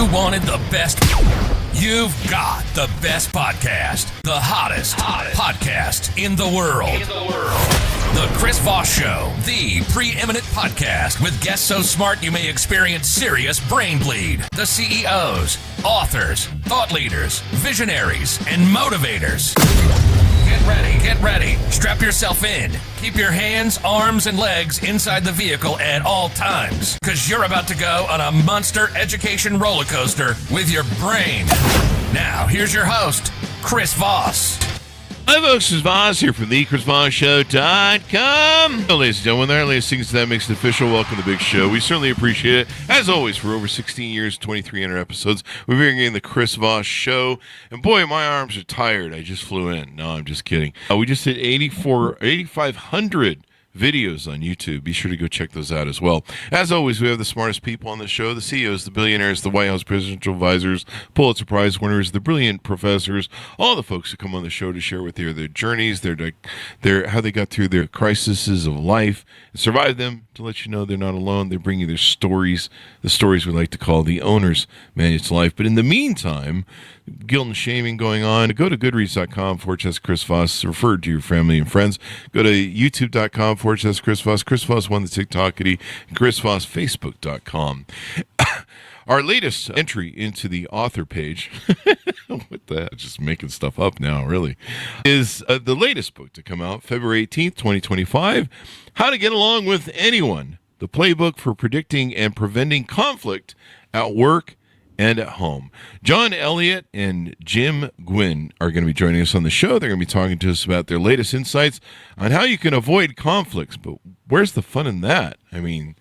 you wanted the best, you've got the best podcast. The hottest podcast in the world. The Chris Voss Show, the preeminent podcast with guests so smart you may experience serious brain bleed. The CEOs, authors, thought leaders, visionaries, and motivators. Get ready. Strap yourself in. Keep your hands, arms, and legs inside the vehicle at all times, because you're about to go on a monster education roller coaster with your brain. Now, here's your host, Chris Voss. Hi folks, Chris Voss here from the ChrisVossShow.com. Well, ladies and gentlemen, there are latest things that makes it official. Welcome to the big show. We certainly appreciate it. As always, for over 16 years, 2,300 episodes, we've been getting the Chris Voss Show. And boy, my arms are tired. I just flew in. No, I'm just kidding. We just hit 8,500 videos on YouTube. Be sure to go check those out as well. As always, we have the smartest people on the show, the CEOs, the billionaires, the White House presidential advisors, Pulitzer Prize winners, the brilliant professors, all the folks who come on the show to share with you their journeys, their how they got through their crises of life and survived them, to let you know they're not alone. They bring you their stories, the stories we like to call the owner's manual to life. But in the meantime, guilt and shaming going on, go to goodreads.com/Chris Voss, refer to your family and friends. Go to youtube.com/Chris Voss, Chris Voss won the TikTokity, and ChrisVossFacebook.com. Our latest entry into the author page, what the heck, just making stuff up now, really, is the latest book to come out February 18th, 2025, How to Get Along with Anyone, the Playbook for Predicting and Preventing Conflict at Work and at Home. John Eliot and Jim Guinn are going to be joining us on the show. They're going to be talking to us about their latest insights on how you can avoid conflicts. But where's the fun in that? I mean,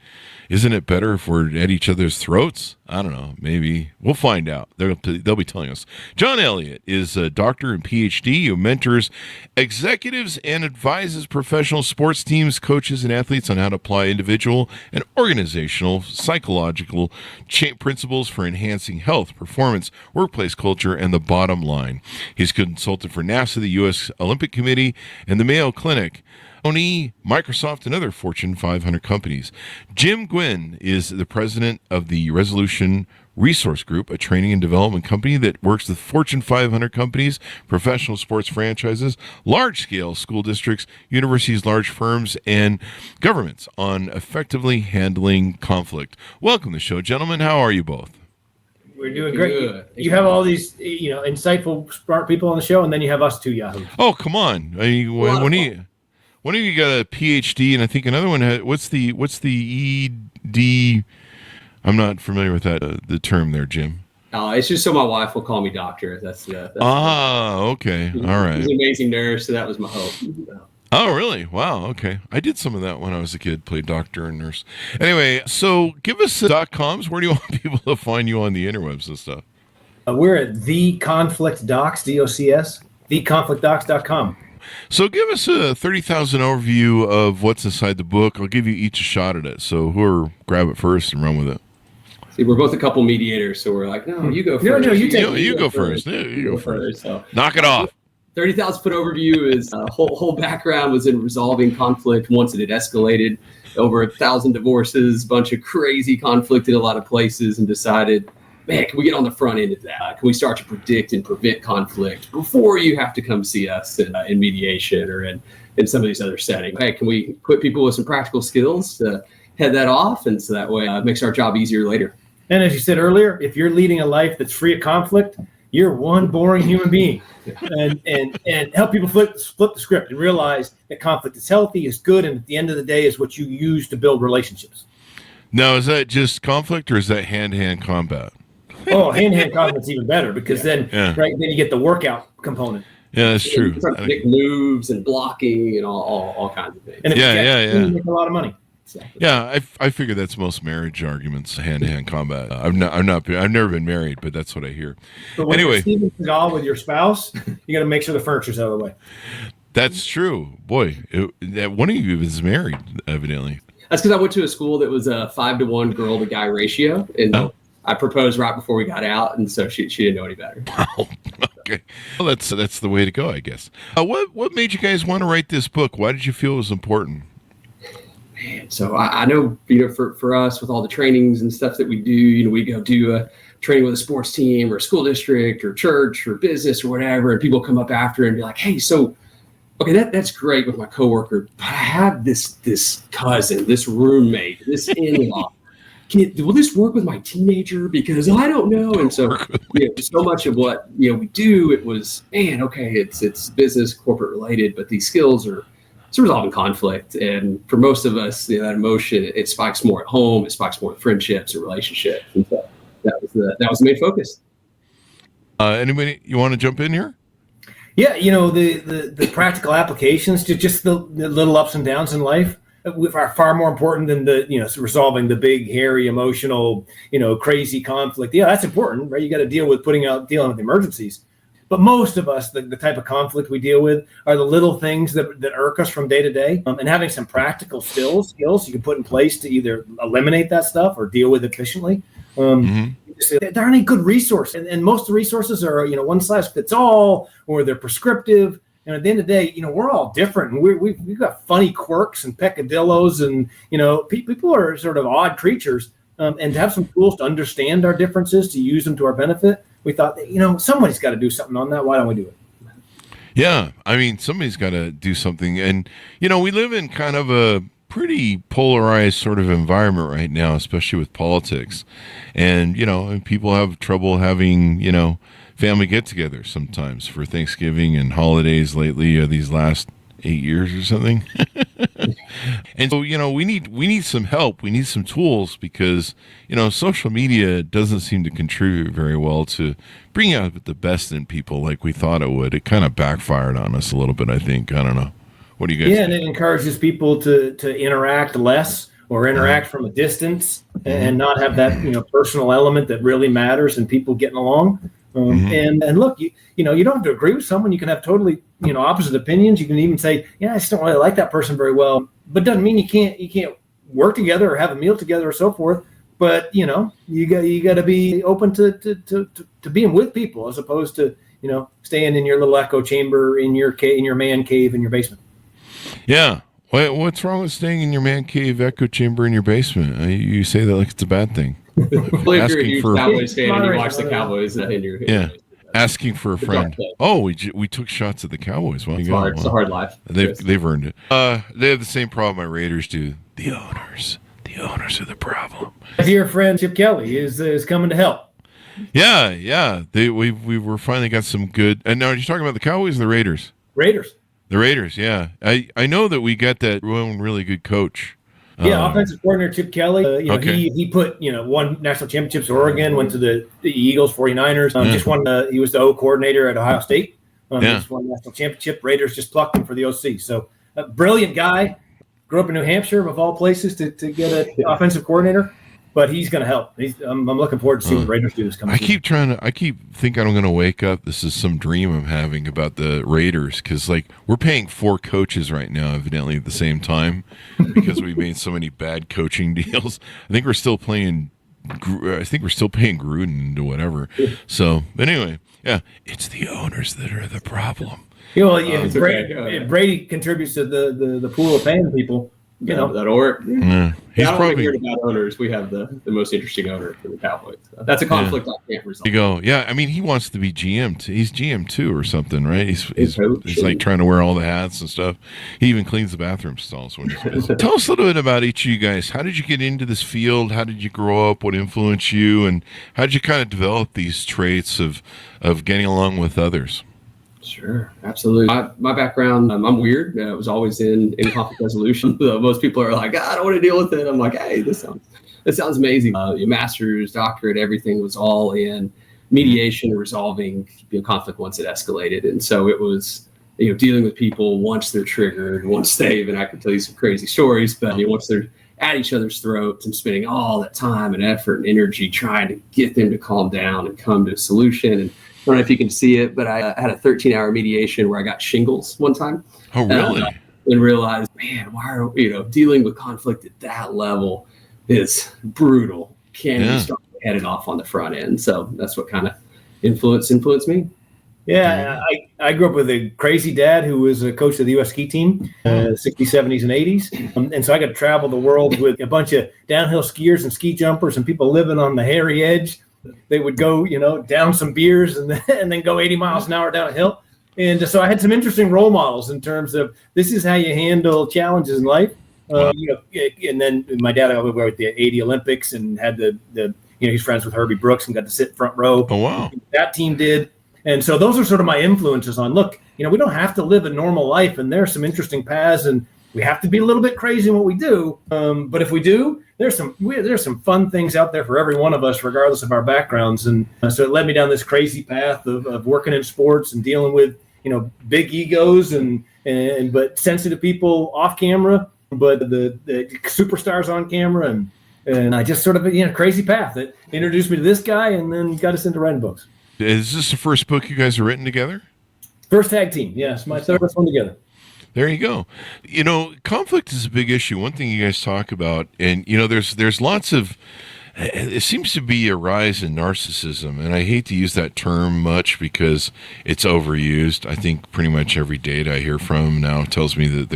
isn't it better if we're at each other's throats? I don't know. Maybe. We'll find out. They'll be telling us. John Eliot is a doctor and PhD who mentors executives and advises professional sports teams, coaches, and athletes on how to apply individual and organizational psychological principles for enhancing health, performance, workplace culture, and the bottom line. He's consulted for NASA, the U.S. Olympic Committee, and the Mayo Clinic, Sony, Microsoft, and other Fortune 500 companies. Jim Guinn is the president of the Resolution Resource Group, a training and development company that works with Fortune 500 companies, professional sports franchises, large-scale school districts, universities, large firms, and governments on effectively handling conflict. Welcome to the show, gentlemen. How are you both? We're doing great. Good. You have all these, insightful, smart people on the show, and then you have us two yahoos. Oh, come on! One of you got a PhD, and I think another one had, what's the ED? I'm not familiar with that the term there, Jim. It's just so my wife will call me doctor. That's okay. All right. She's an amazing nurse, so that was my hope. Oh, really? Wow. Okay. I did some of that when I was a kid, played doctor and nurse. Anyway, so give us .coms. Where do you want people to find you on the interwebs and stuff? We're at The Conflict Docs, DOCS, theconflictdocs.com. So give us a 30,000 overview of what's inside the book. I'll give you each a shot at it. So whoever grab it first and run with it. See, we're both a couple mediators, so we're like, no, you go first. No, you go first. Yeah, you go first. So, knock it off. 30,000 foot overview is whole background was in resolving conflict once it had escalated. Over 1,000 divorces, bunch of crazy conflict in a lot of places, and decided, man, can we get on the front end of that? Can we start to predict and prevent conflict before you have to come see us in mediation or in some of these other settings? Hey, can we equip people with some practical skills to head that off? And so that way it makes our job easier later. And as you said earlier, if you're leading a life that's free of conflict, you're one boring human being. and help people flip the script and realize that conflict is healthy, is good, and at the end of the day is what you use to build relationships. Now, is that just conflict or is that hand-to-hand combat? Oh, hand-to-hand combat's even better because then you get the workout component. Yeah, that's true. Big moves and blocking and all kinds of things. And you make a lot of money. Exactly. Yeah, I figure that's most marriage arguments, hand-to-hand combat. I've never been married, but that's what I hear. But when you're Steven Seagal with your spouse, you got to make sure the furniture's out of the way. That's true. Boy, one of you is married, evidently. That's because I went to a school that was a 5-to-1 girl-to-guy ratio, and I proposed right before we got out, and so she didn't know any better. Wow. Okay. Well, that's the way to go, I guess. What made you guys want to write this book? Why did you feel it was important? man. So I know, for us with all the trainings and stuff that we do, we go do a training with a sports team or school district or church or business or whatever. And people come up after and be like, hey, so, okay, that's great with my coworker, but I have this cousin, this roommate, this in-law. Will this work with my teenager? Because I don't know. And so, so much of what, we do, it was, man, okay, it's business, corporate related, but these skills are resolving conflict. And for most of us, that emotion, it spikes more at home. It spikes more in friendships or relationships. And so that was the main focus. Anybody, you want to jump in here? Yeah, the practical applications to just the little ups and downs in life are far more important than resolving the big, hairy, emotional, crazy conflict. Yeah, that's important, right? You got to dealing with the emergencies. But most of us, the type of conflict we deal with are the little things that irk us from day to day. And having some practical skills you can put in place to either eliminate that stuff or deal with it efficiently. There aren't any good resources. And most of the resources are, one size fits all, or they're prescriptive. And at the end of the day, we're all different. And we've got funny quirks and peccadillos. And, people are sort of odd creatures. And to have some tools to understand our differences, to use them to our benefit, we thought, somebody's got to do something on that. Why don't we do it? Yeah, I mean, somebody's got to do something. And, we live in kind of a pretty polarized sort of environment right now, especially with politics. And, and people have trouble having, family get-togethers sometimes for Thanksgiving and holidays lately, or these last 8 years or something. And so, we need some help. We need some tools because, social media doesn't seem to contribute very well to bring out the best in people like we thought it would. It kind of backfired on us a little bit, I think. I don't know. What do you guys think? And it encourages people to interact less or interact from a distance and not have that, personal element that really matters and people getting along. And look, you don't have to agree with someone. You can have totally, opposite opinions. You can even say, I just don't really like that person very well, but doesn't mean you can't work together or have a meal together or so forth. But, you got to be open to being with people as opposed to, staying in your little echo chamber in your man cave in your basement. Yeah. What's wrong with staying in your man cave echo chamber in your basement? You say that like it's a bad thing. Well, if you're a huge Cowboys fan and you watch the Cowboys in your asking for a friend. Oh, we took shots at the Cowboys. Well, it's a hard life. They've earned it. They have the same problem my Raiders do. The owners are the problem. My dear friend Chip Kelly is coming to help. Yeah. We were finally got some good. And now are you talking about the Cowboys or the Raiders? Raiders. The Raiders, yeah. I know that we got that one really good coach. Yeah, offensive coordinator Chip Kelly. He put won national championships at Oregon, went to the Eagles, 49ers. Just won. He was the O coordinator at Ohio State. Just won the national championship. Raiders just plucked him for the OC. So a brilliant guy. Grew up in New Hampshire, of all places, to get an offensive coordinator. But he's going to help. I'm looking forward to seeing the Raiders do this coming season. I keep thinking I'm going to wake up. This is some dream I'm having about the Raiders because, we're paying 4 coaches right now, evidently at the same time, because we made so many bad coaching deals. I think we're still paying Gruden to whatever. So, anyway, yeah, it's the owners that are the problem. If Brady contributes to the pool of paying people. That'll work. Yeah, I don't think we're about owners. We have the most interesting owner for the Cowboys. That's a conflict I can't resolve. You go, yeah. I mean, he wants to be GM too. He's GM too, or something, right? He's like trying to wear all the hats and stuff. He even cleans the bathroom stalls when he's busy. Tell us a little bit about each of you guys. How did you get into this field? How did you grow up? What influenced you? And how did you kind of develop these traits of getting along with others? Sure, absolutely. My background, I'm weird. I was always in conflict resolution. Most people are like, I don't want to deal with it. I'm like, hey, this sounds amazing. Your master's, doctorate, everything was all in mediation and resolving conflict once it escalated. And so it was, dealing with people once they're triggered, once and I can tell you some crazy stories, but once they're at each other's throats and spending all that time and effort and energy trying to get them to calm down and come to a solution. And I don't know if you can see it, but I had a 13-hour mediation where I got shingles one time. Oh, really? And realized, man, why are dealing with conflict at that level is brutal. Can't even start heading off on the front end. So that's what kind of influenced me. Yeah, I grew up with a crazy dad who was a coach of the U.S. ski team, 60s, 70s, and 80s. And so I got to travel the world with a bunch of downhill skiers and ski jumpers and people living on the hairy edge. They would go, down some beers and then go 80 miles an hour down a hill. And so I had some interesting role models in terms of this is how you handle challenges in life. And then my dad, I went with the 80 Olympics and had he's friends with Herbie Brooks and got to sit front row. Oh, wow. That team did. And so those are sort of my influences on, look, we don't have to live a normal life, and there are some interesting paths, and we have to be a little bit crazy in what we do. But if we do, there's some fun things out there for every one of us, regardless of our backgrounds. And so it led me down this crazy path of working in sports and dealing with, big egos but sensitive people off camera, but the superstars on camera. And I just sort of, crazy path that introduced me to this guy and then got us into writing books. Is this the first book you guys have written together? First tag team, yes. My third one together. There you go. Conflict is a big issue. One thing you guys talk about, and, there's lots of, it seems to be a rise in narcissism. And I hate to use that term much because it's overused. I think pretty much every date I hear from now tells me that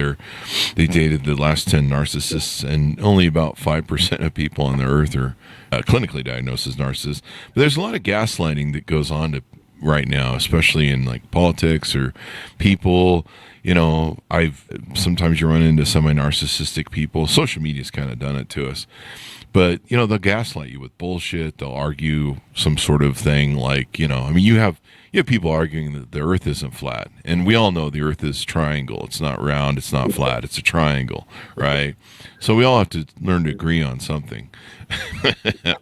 they dated the last 10 narcissists, and only about 5% of people on the earth are clinically diagnosed as narcissists. But there's a lot of gaslighting that goes on right now, especially in like politics or people. Sometimes you run into semi-narcissistic people. Social media's kind of done it to us. But, they'll gaslight you with bullshit. They'll argue some sort of thing like, you have people arguing that the earth isn't flat. And we all know the earth is triangle. It's not round. It's not flat. It's a triangle, right? So we all have to learn to agree on something.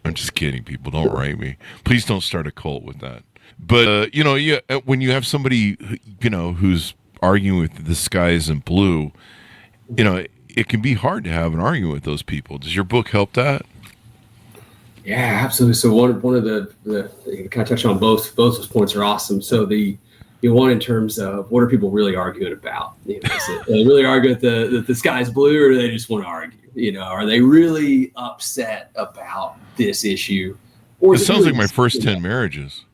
I'm just kidding, people. Don't write me. Please don't start a cult with that. But, when you have somebody, who's arguing with the sky isn't blue, it can be hard to have an argument with those people. Does your book help that? Yeah, absolutely. So one of the kind of touch on both those points are awesome. So the one in terms of what are people really arguing about? Are they really arguing that the sky's blue, or do they just want to argue? Are they really upset about this issue? Or it sounds like my first 10 marriages.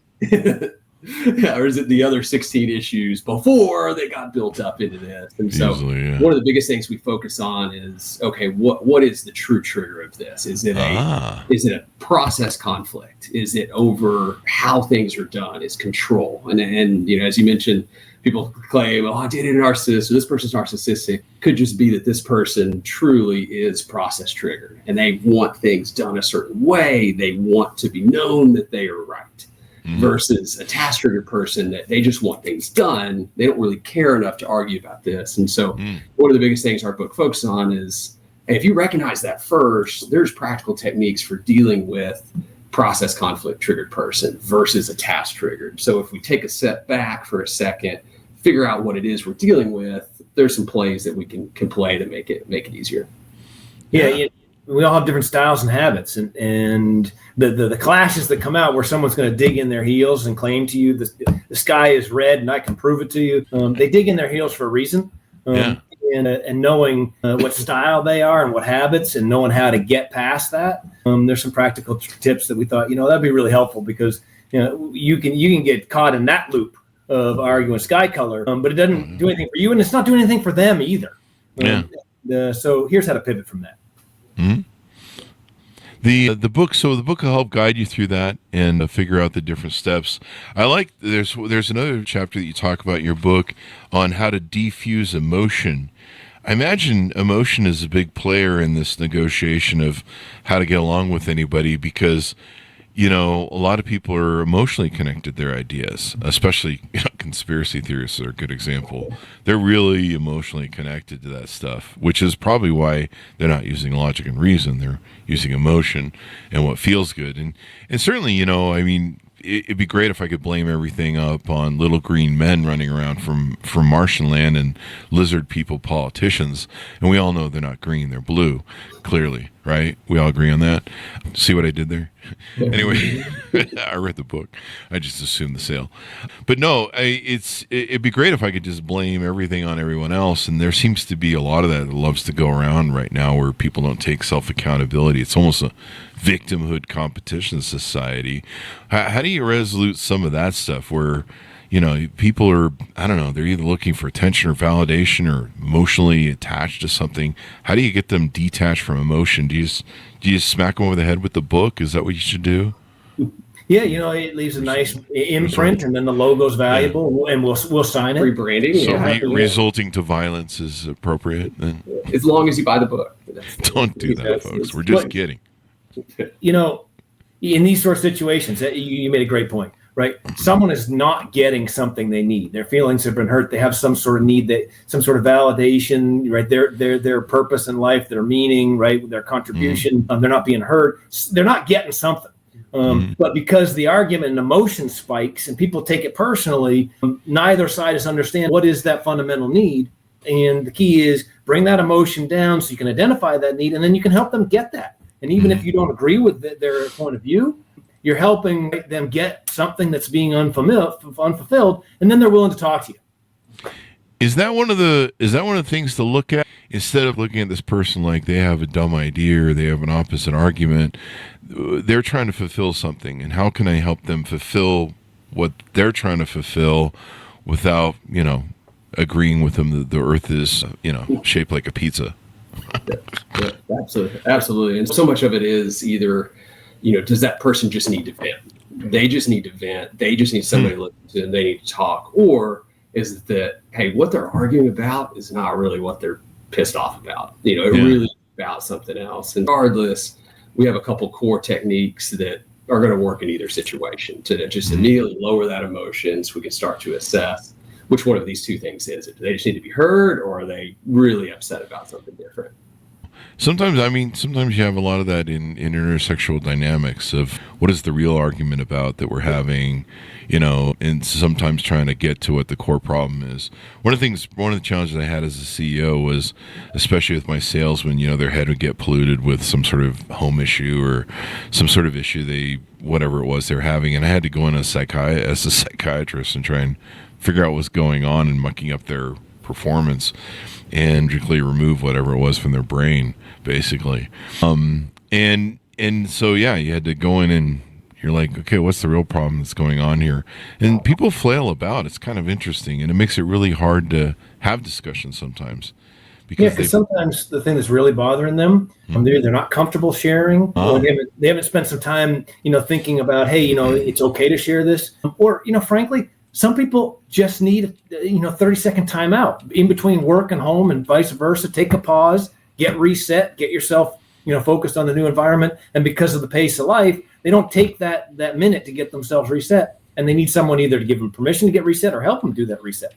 Or is it the other 16 issues before they got built up into this? And so one of the biggest things we focus on is, okay, what is the true trigger of this? Is it a process conflict? Is it over how things are done? Is control? And as you mentioned, people claim, I dated a narcissist, or this person's narcissistic. Could just be that this person truly is process triggered, and they want things done a certain way. They want to be known that they are right. Versus a task triggered person that they just want things done. They don't really care enough to argue about this. And so one of the biggest things our book focuses on is, if you recognize that first, there's practical techniques for dealing with process conflict triggered person versus a task triggered. So if we take a step back for a second, figure out what it is we're dealing with, there's some plays that we can play to make it easier. Yeah. We all have different styles and habits, and the clashes that come out where someone's going to dig in their heels and claim to you the sky is red and I can prove it to you. They dig in their heels for a reason, and knowing what style they are and what habits, and knowing how to get past that. There's some practical tips that we thought that'd be really helpful, because you can get caught in that loop of arguing sky color, but it doesn't do anything for you, and it's not doing anything for them either. So here's how to pivot from that. Mm-hmm. The book will help guide you through that and figure out the different steps. I like there's another chapter that you talk about in your book on how to defuse emotion. I imagine emotion is a big player in this negotiation of how to get along with anybody, because a lot of people are emotionally connected to their ideas, especially conspiracy theorists are a good example. They're really emotionally connected to that stuff, which is probably why they're not using logic and reason. They're using emotion and what feels good. And certainly, it'd be great if I could blame everything up on little green men running around from Martian land and lizard people politicians. And we all know they're not green, they're blue, clearly, right? We all agree on that. See what I did there? Anyway, I read the book. I just assumed the sale. But no, it'd be great if I could just blame everything on everyone else. And there seems to be a lot of that loves to go around right now, where people don't take self-accountability. It's almost a victimhood competition society. How do you resolute some of that stuff where, people are, I don't know, they're either looking for attention or validation or emotionally attached to something. How do you get them detached from emotion? Do you just smack them over the head with the book? Is that what you should do? Yeah, it leaves a nice imprint, and then the logo's valuable, and we'll sign it. Rebranding. So resulting to violence is appropriate then? As long as you buy the book. Don't do that, folks. We're just kidding. In these sort of situations, you made a great point, right? Someone is not getting something they need. Their feelings have been hurt. They have some sort of need, some sort of validation, right? Their purpose in life, their meaning, right? Their contribution. They're not being heard. They're not getting something. But because the argument and emotion spikes and people take it personally, neither side is understand what is that fundamental need. And the key is bring that emotion down so you can identify that need, and then you can help them get that. And even if you don't agree with their point of view, you're helping them get something that's being unfulfilled, and then they're willing to talk to you. Is that one of the things to look at instead of looking at this person like they have a dumb idea or they have an opposite argument? They're trying to fulfill something, and how can I help them fulfill what they're trying to fulfill without, agreeing with them that the earth is, shaped like a pizza? Yeah, absolutely. And so much of it is either, does that person just need to vent? They just need to vent. They just need somebody to listen to them. They need to talk. Or is it that, hey, what they're arguing about is not really what they're pissed off about. It really is about something else. And regardless, we have a couple core techniques that are going to work in either situation to just immediately lower that emotion so we can start to assess which one of these two things is it. Do they just need to be heard, or are they really upset about something different? Sometimes you have a lot of that in intersexual dynamics of what is the real argument about that we're having, and sometimes trying to get to what the core problem is. One of the challenges I had as a CEO was, especially with my sales, when, their head would get polluted with some sort of home issue or some sort of issue whatever it was they're having. And I had to go in as a psychiatrist and try and figure out what's going on and mucking up their performance and directly remove whatever it was from their brain, basically. And so, yeah, you had to go in and you're like, okay, what's the real problem that's going on here? And people flail about. It's kind of interesting, and it makes it really hard to have discussions sometimes. Because sometimes the thing that's really bothering them, they're not comfortable sharing, or they haven't spent some time, thinking about, hey, it's okay to share this, or frankly, some people just need 30-second time out in between work and home, and vice versa. Take a pause, get reset, get yourself focused on the new environment, and because of the pace of life, they don't take that minute to get themselves reset, and they need someone either to give them permission to get reset or help them do that reset.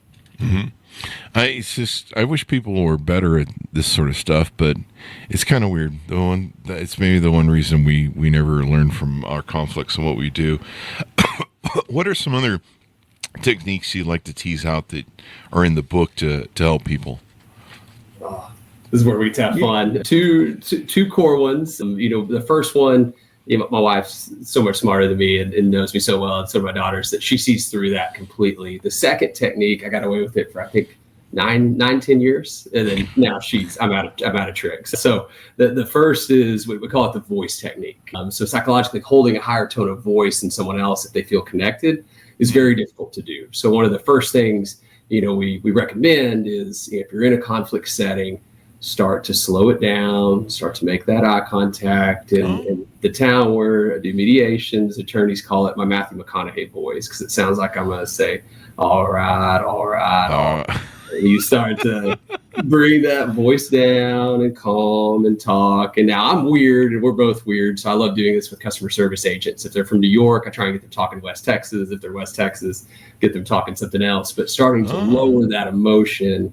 I wish people were better at this sort of stuff, but it's kind of weird. It's maybe the one reason we never learn from our conflicts and what we do. What are some other techniques you'd like to tease out that are in the book to help people? This is where we tap on two core ones. The first one, my wife's so much smarter than me and knows me so well, and so do my daughters, that she sees through that completely. The second technique, I got away with it for, I think, 9-10 years, and then now I'm out of tricks. So the first is we call it the voice technique. So psychologically, holding a higher tone of voice than someone else if they feel connected is very difficult to do. So one of the first things we recommend is, if you're in a conflict setting, start to slow it down, start to make that eye contact. And the town where I do mediations, attorneys call it my Matthew McConaughey voice, because it sounds like I'm going to say, all right. You start to bring that voice down and calm and talk. And now I'm weird, and we're both weird, so I love doing this with customer service agents. If they're from New York, I try and get them talking West Texas. If they're West Texas, get them talking something else. But starting to lower that emotion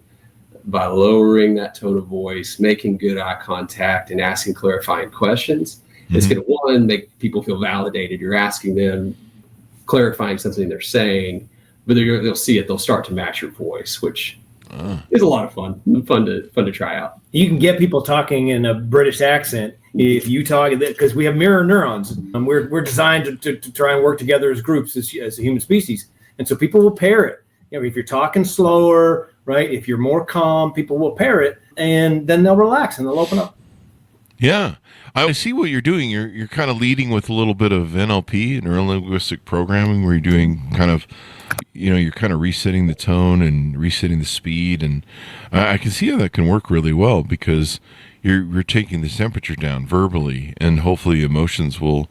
by lowering that tone of voice, making good eye contact, and asking clarifying questions. It's going to, one, make people feel validated. You're asking them, clarifying something they're saying, but they'll see it. They'll start to match your voice, which is a lot of fun to try out. You can get people talking in a British accent if you talk, because we have mirror neurons, and we're designed to try and work together as groups, as a human species. And so people will pair it. If you're talking slower, right? If you're more calm, people will pair it, and then they'll relax and they'll open up. Yeah. I see what you're doing. You're kind of leading with a little bit of NLP, neuro-linguistic programming, where you're doing kind of, you're kind of resetting the tone and resetting the speed. And I can see how that can work really well because you're taking the temperature down verbally, and hopefully emotions will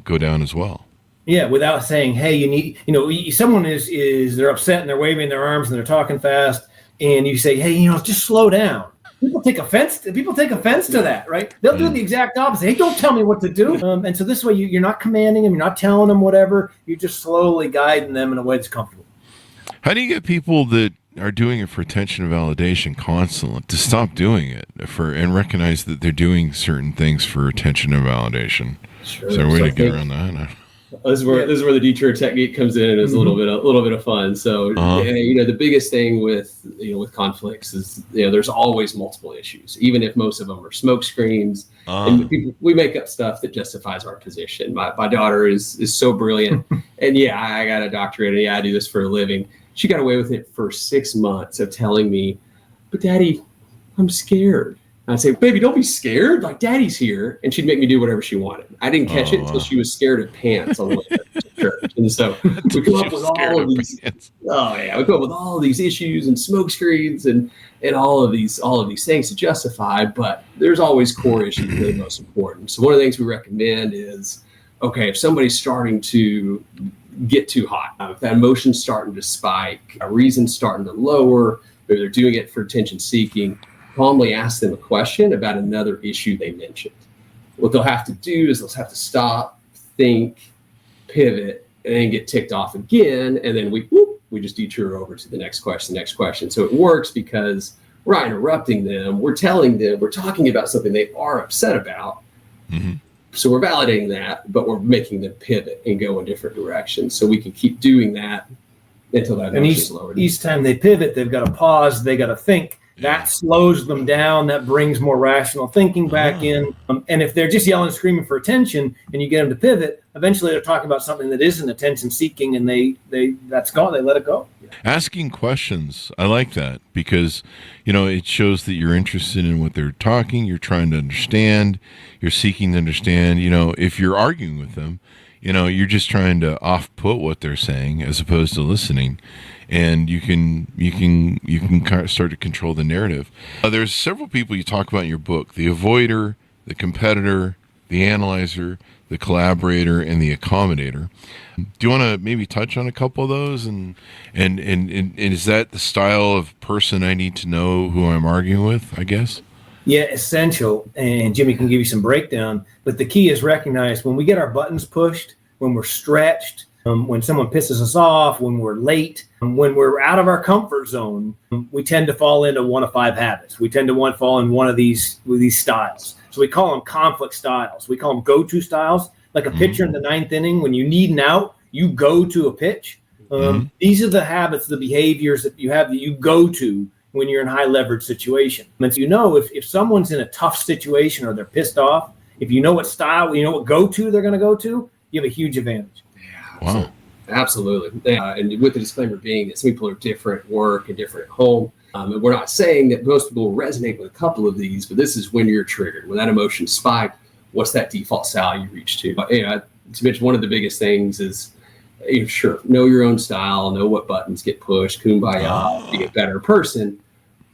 go down as well. Yeah, without saying, hey, you need, someone is they're upset and they're waving their arms and they're talking fast, and you say, hey, just slow down. People take offense to that, right? They'll do the exact opposite. Hey, don't tell me what to do. And so this way, you're not commanding them, you're not telling them whatever. You're just slowly guiding them in a way that's comfortable. How do you get people that are doing it for attention and validation constantly to stop doing it and recognize that they're doing certain things for attention and validation? Sure. Is there a way to get around that? This is where the detour technique comes in, and it's a little bit of fun. So, the biggest thing with conflicts is there's always multiple issues, even if most of them are smoke screens. And we make up stuff that justifies our position. My daughter is so brilliant, and I got a doctorate, and I do this for a living. She got away with it for 6 months of telling me, "But Daddy, I'm scared." I'd say, "Baby, don't be scared. Like, Daddy's here." And she'd make me do whatever she wanted. I didn't catch it until she was scared of pants on the way to church. And so we come up with all of these. We come up with all of these issues and smoke screens and all of these things to justify. But there's always core issues that are most important. So one of the things we recommend is, okay, if somebody's starting to get too hot, if that emotion's starting to spike, a reason's starting to lower, maybe they're doing it for attention seeking, calmly ask them a question about another issue they mentioned. What they'll have to do is they'll have to stop, think, pivot, and then get ticked off again. And then we just detour over to the next question. So it works because we're not interrupting them. We're telling them, we're talking about something they are upset about. Mm-hmm. So we're validating that, but we're making them pivot and go in different directions. So we can keep doing that until that emotion is lowered. Each time they pivot, they've got to pause, they got to think. That slows them down. That brings more rational thinking back in. And if they're just yelling and screaming for attention and you get them to pivot, eventually they're talking about something that isn't attention seeking, and that's gone. They let it go. Asking questions. I like that because, it shows that you're interested in what they're talking. You're trying to understand. You're seeking to understand. If you're arguing with them, you're just trying to off-put what they're saying as opposed to listening. And you can kind of start to control the narrative. There's several people you talk about in your book: the avoider, the competitor, the analyzer, the collaborator, and the accommodator. Do you want to maybe touch on a couple of those? And is that the style of person I need to know who I'm arguing with, I guess? Yeah, essential. And Jimmy can give you some breakdown. But the key is recognize when we get our buttons pushed, when we're stretched, when someone pisses us off, when we're late, when we're out of our comfort zone, we tend to fall into one of 5 habits. We tend to fall in one of these styles. So we call them conflict styles. We call them go-to styles. Like a pitcher in the 9th inning, when you need an out, you go to a pitch. These are the habits, the behaviors that you have that you go to when you're in high leverage situation. And so if someone's in a tough situation or they're pissed off, if you know what style, what go-to they're going to go to, you have a huge advantage. Wow. Absolutely. And with the disclaimer being that some people are different at work and different at home. And we're not saying that most people will resonate with a couple of these, but this is when you're triggered. When that emotion spiked, what's that default style you reach to? To mention one of the biggest things is, sure, know your own style, know what buttons get pushed, kumbaya, be a better person.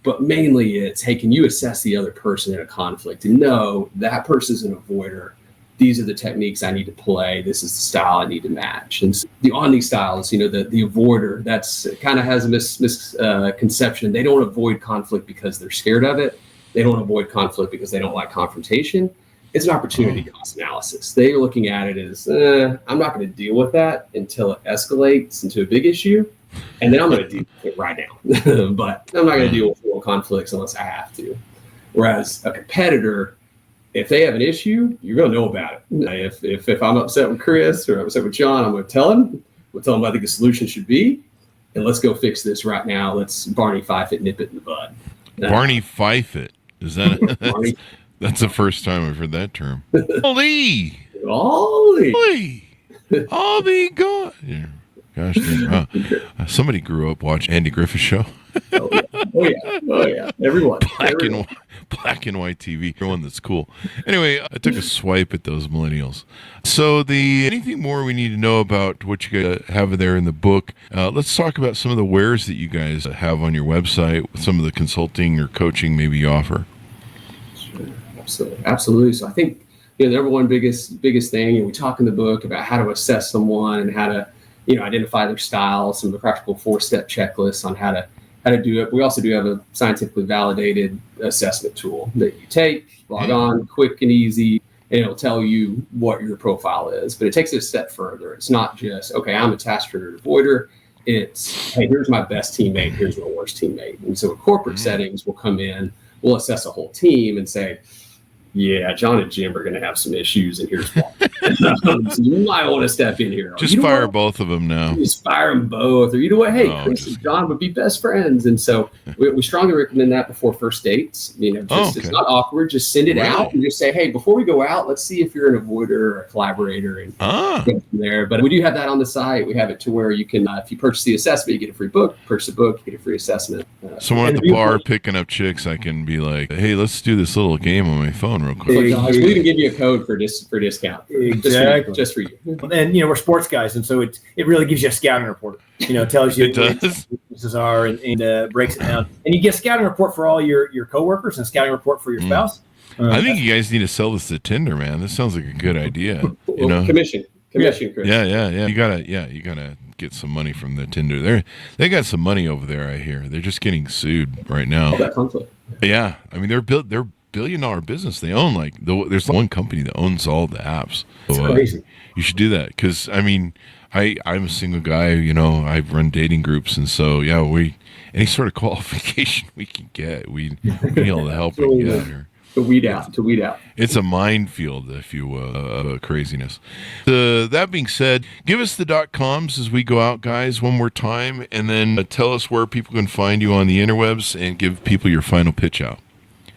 But mainly it's, hey, can you assess the other person in a conflict and know that person's an avoider? These are the techniques I need to play. This is the style I need to match. And so on these styles, the avoider, that's kind of has a misconception. They don't avoid conflict because they're scared of it. They don't avoid conflict because they don't like confrontation. It's an opportunity cost analysis. They're looking at it as, I'm not going to deal with that until it escalates into a big issue. And then I'm going to deal with it right now. But I'm not going to deal with real conflicts unless I have to. Whereas a competitor, if they have an issue, you're going to know about it. If I'm upset with Chris or I'm upset with John, I'm going to tell him. We'll tell him what I think the solution should be. And let's go fix this right now. Let's Barney Fife it, nip it in the bud. Barney Fife it. Is that that's the first time I've heard that term. Ollie! I'll be gone. Yeah. Gosh, somebody grew up watching Andy Griffith Show. Oh yeah. Everyone. black and white TV. One that's cool. Anyway, I took a swipe at those millennials. So anything more we need to know about what you guys have there in the book? Let's talk about some of the wares that you guys have on your website, some of the consulting or coaching maybe you offer. Sure. Absolutely. So I think the number one biggest thing, we talk in the book about how to assess someone and how to identify their style, some of the practical 4-step checklists on how to do it. We also do have a scientifically validated assessment tool that you take, log on, quick and easy, and it'll tell you what your profile is. But it takes it a step further. It's not just, okay, I'm a task trigger avoider. It's, hey, here's my best teammate, here's my worst teammate. And so in corporate settings, we'll come in, we'll assess a whole team and say, yeah, John and Jim are going to have some issues, and here's why. So you might want to step in here. Just fire both of them now. Just fire them both. Or you know what? Hey, Chris and John would be best friends. And so we strongly recommend that before first dates. It's not awkward. Just send it out and just say, hey, before we go out, let's see if you're an avoider or a collaborator, and go from there. But we do have that on the site. We have it to where you can, if you purchase the assessment, you get a free book. Purchase a book, you get a free assessment. Someone at the bar picking up chicks, I can be like, hey, let's do this little game on my phone real quick. We can give you a code for discount. Exactly. Just for you. And we're sports guys, and so it really gives you a scouting report. It tells you what weaknesses are and breaks it down. And you get a scouting report for all your coworkers and a scouting report for your spouse. I think you guys need to sell this to Tinder, man. This sounds like a good idea. Commission, Chris. Yeah. You gotta get some money from the Tinder. They got some money over there. I hear they're just getting sued right now. That conflict. Yeah, I mean they're $billion business. They own there's one company that owns all the apps. It's crazy. You should do that because I'm a single guy. I run dating groups, and so any sort of qualification we can get, we need all the help we can get here. To weed out. It's a minefield, if you will, of craziness. That being said, give us the .coms as we go out, guys, one more time, and then tell us where people can find you on the interwebs and give people your final pitch out.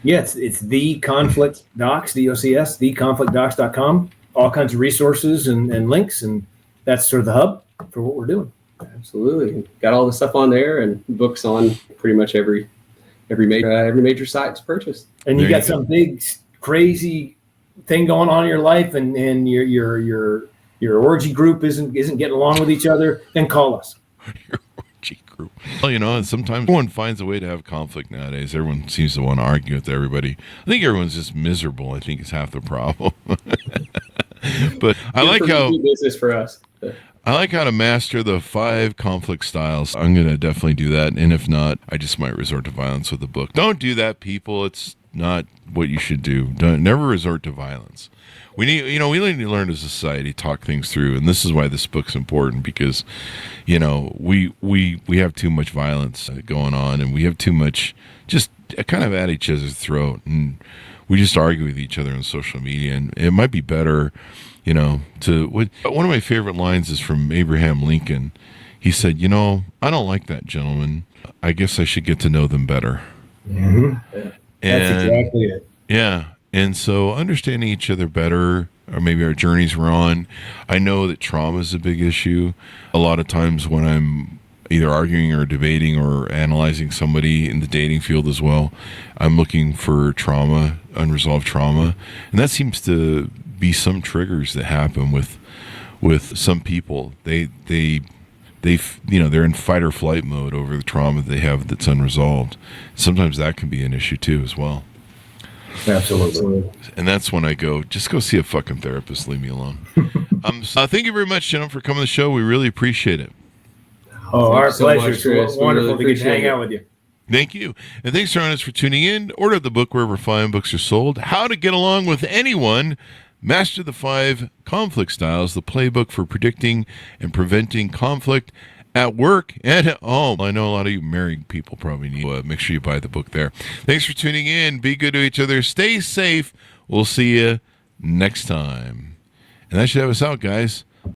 Yes, it's the Conflict Docs, DOCS, theconflictdocs.com. All kinds of resources and links, and that's sort of the hub for what we're doing. Absolutely, got all the stuff on there and books on pretty much every major site to purchase. And you got some big crazy thing going on in your life, and your orgy group isn't getting along with each other. Then call us. Group. Well, and sometimes everyone finds a way to have conflict nowadays. Everyone seems to want to argue with everybody. I think everyone's just miserable. I think it's half the problem. But I like how business for us. I like how to master the 5 conflict styles. I'm going to definitely do that. And if not, I just might resort to violence with the book. Don't do that, people. It's not what you should do. Never resort to violence. We need to learn as a society, talk things through, and this is why this book's important because, we have too much violence going on, and we have too much just kind of at each other's throat, and we just argue with each other on social media, and it might be better, one of my favorite lines is from Abraham Lincoln. He said, I don't like that gentleman. I guess I should get to know them better. Mm-hmm. That's exactly it. Yeah. And so understanding each other better, or maybe our journeys we're on. I know that trauma is a big issue. A lot of times when I'm either arguing or debating or analyzing somebody in the dating field as well, I'm looking for trauma, unresolved trauma. And that seems to be some triggers that happen with some people. They're in fight or flight mode over the trauma they have that's unresolved. Sometimes that can be an issue too as well. Absolutely. And that's when I go, just go see a fucking therapist. Leave me alone. Thank you very much, gentlemen, for coming to the show. We really appreciate it. Our pleasure. Chris. It's wonderful to get to hang out with you. Thank you. And thanks, Jonas, for tuning in. Order the book wherever fine books are sold. How to Get Along with Anyone. Master the 5 conflict styles, the playbook for predicting and preventing conflict at work and at home. I know a lot of you married people probably need to make sure you buy the book there. Thanks for tuning in. Be good to each other. Stay safe. We'll see you next time. And that should have us out, guys.